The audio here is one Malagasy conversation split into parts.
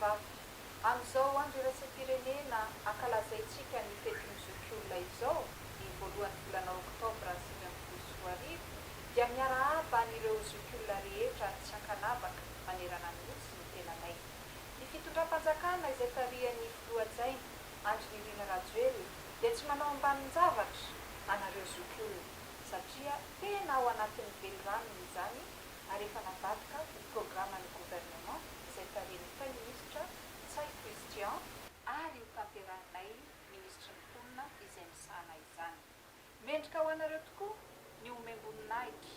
vavy amin'izao andro iraisam-pirenena ankalazaintsika ny fetin'ny zokiolona izao ny voalohan'ny volana oktobra 2024 dia miarahaba an'ireo zokiolona rehetra tsy ankanavaka manerana ny nosy ny tenanay. Ny fitondram-panjakana izay tarihan'ny filohajaina Andrinirina Rajoelina dia tsy manao ambanin-javatra anareo zokiolona satria tena ao anatin'ny veloranony izany ary efa navadika ny programan'ny gouvernement izay tarihan'ny Premier Ministra Tsay Christian ary ho tanteranay ministra ny mponina izay misahana izany. Mendrika ho anareo tokoa ny omem-boninahitra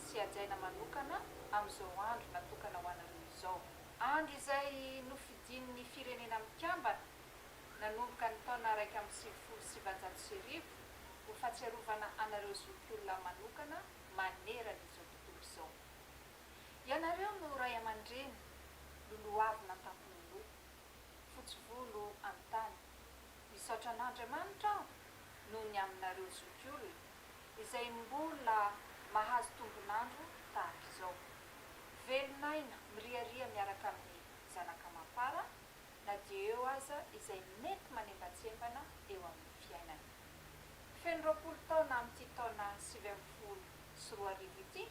sy hajaina manokana amin'izao andro natokana ho anareo izao. Andro izay nofidin'ny firenena mikambana nanomboka ny taona 1970 ho fahatsiarovana anareo zokiolona manokana manerana izao tontolo izao. Ianareo no ray aman-dreny lolohavina tampon'oloha, fotsy volo amin'ny tany. Misaotra an'Andriamanitra noho ny aminareo zokiolona izay mbola mahazo tombonandro tahaka izao. Velonaina miriaria miaraka amin'ny zanaka mapara na dia eo aza izay mety manembatsembana eo amin'ny fiainana. Feno 20 taona amin'ity taona 94 ity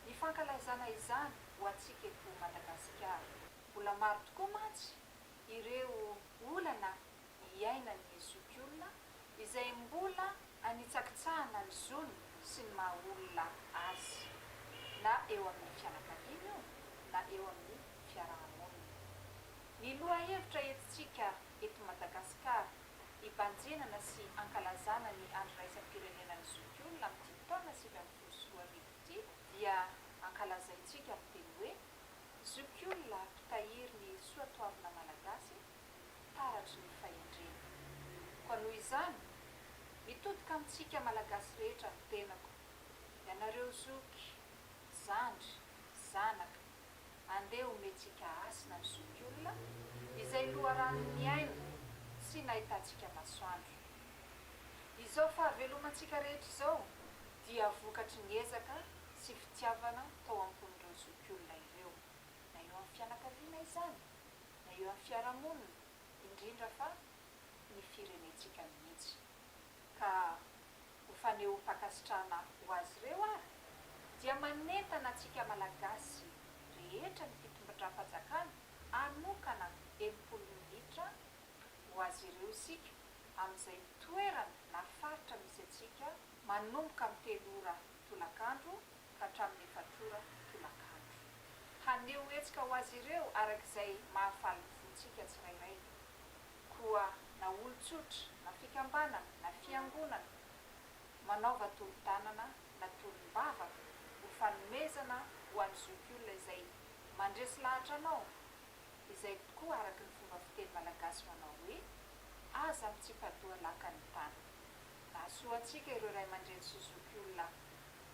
ny fankalazana izany ho antsika eto Madagasikara. Mbola maro tokoa mantsy ireo olana iainan'ny zokiolona izay mbola anitsakitsahana ny zony sy ny maha-olona azy na eo amin'ny fianakaviana na eo amin'ny fiarahamonina. Ny lohahevitra entintsika eto Madagasikara hibanjenana sy ankalazana ny andro raisam-pirenenan'ny zokiolona amin'ity taona 94 ity dia ankalazaintsika amin'ny teny hoe zokiolona mpitahiry ny soatoavina malagasy taratry ny fahendrena. Koa noho izany mitodika amintsika malagasy rehetra ny tenako. Ianareo zoky, zandry, zanaka, andeha omentsika asina ny zokiolona izay loharan'ny aina sy nahitantsika masoandro. Izao fahavelomantsika rehetra izao dia vokatry ny ezaka sy fitiavana tao amponin'ireo zokiolona ireo, na eo amin'ny fianakaviana izany, na eo amin'ny fiarahamonina, indrindra fa ny firenentsika mihitsy. Ka ho fanehoam-pakasitrahana ho azy ireo ary dia manentana antsika malagasy rehetra ny fitondram-panjakana anokana 70 minitra ho azy ireo isika amin'izay toerana na faritra misy antsika manomboka amin'ny 3 ora tolakandro ka hatramin'ny 4 ora tolakandro. Haneho hetsika ho azy ireo arak'izay mahafaly ny vontsika tsirairay. Koa na olon-tsotra, na fikambanana, na fiangonana, manaova tolo-tanana na tolom-bavaka ho fanomezana ho an'ny zokiolona izay mandresy lahatra anao, izay tokoa araky ny fomba fiteny malagasy manao hoe aza mitsipadoha laka ny tany. Nahasoantsika ireo ray aman-dreny sy zokiolona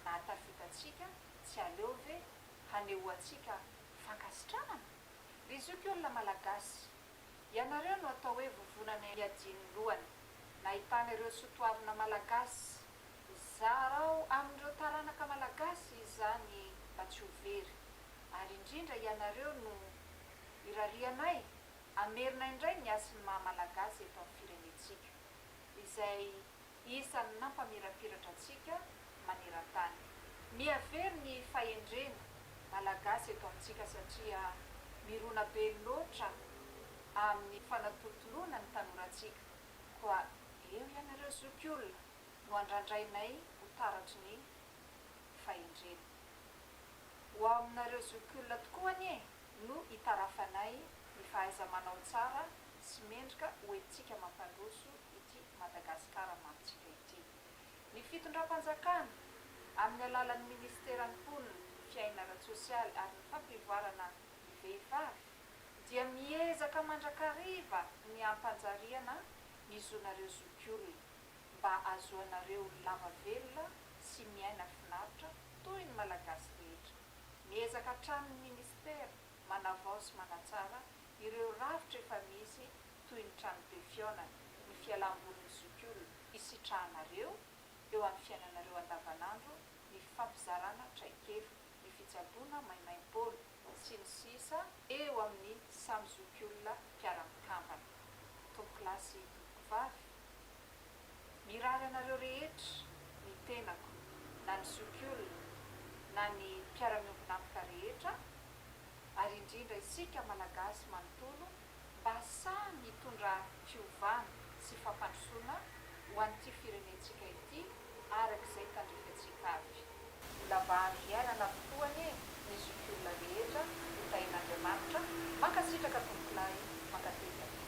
na hatafitantsika tsy aleo ve hanehoantsika fankasitranana. Ry zokiolona malagasy, ianareo no atao hoe vovonana iadiany lohany. Nahitana ireo soatoavina malagasy zarao amin'ireo taranaka malagasy izany mba tsy ho very. Ary indrindra ianareo no irarianay amerina indray ny asin'ny maha-malagasy eto amin'ny firenentsika izay isan'ny nampamirapiratra antsika maneran-tany. Mihavery ny fahendrena malagasy eto amintsika satria mirona be loatra amin'ny fanatontolona ny tanorantsika. Koa eo ianareo zokiolona no andrandrainay ho taratry ny fahendrena. Ho aminareo zokiolona tokoa anie no hitarafanay ny fahaiza-manao tsara sy mendrika hoentsika mampandroso ity Madagasikara mantsika ity. Ny fitondram-panjakana amin'ny alalan'ny ministeran'ny mponina, fiainana ara-tsosialy ary ny fampivoarana ny vehivavy dia miezaka mandrakariva ny ampanjariana ny zonareo zokiolona mba azoanareo lava velona sy miaina finaritra toy ny malagasy rehetra. Miezaka hatramin'ny ministera manavao sy manatsara ireo ravitra efa misy toy ny trano be fiaonana, ny fialambolin'ny zokiolona isitrahanareo eo amin'ny fiainanareo andavanandro, ny fampizarana traikefa, ny fitsaboana maimaim-polo sy ny sisa eo amin'ny samy zokiolona zokiolona mpiara-mikambana, tompolasy vavy. Mirary anareo rehetra ny tenako, na ny zokiolona na ny mpiara-miombonampoka rehetra, ary indrindra isika malagasy manontolo mba samy mitondra fiovana sy fampandrosoana ho an'ity firenentsika ity arak'izay tandrifantsika avy. Milavahany iainana tokoany ny zokiolona rehetra, hitain'Andriamanitra mankasitraka tompolalay mankateka.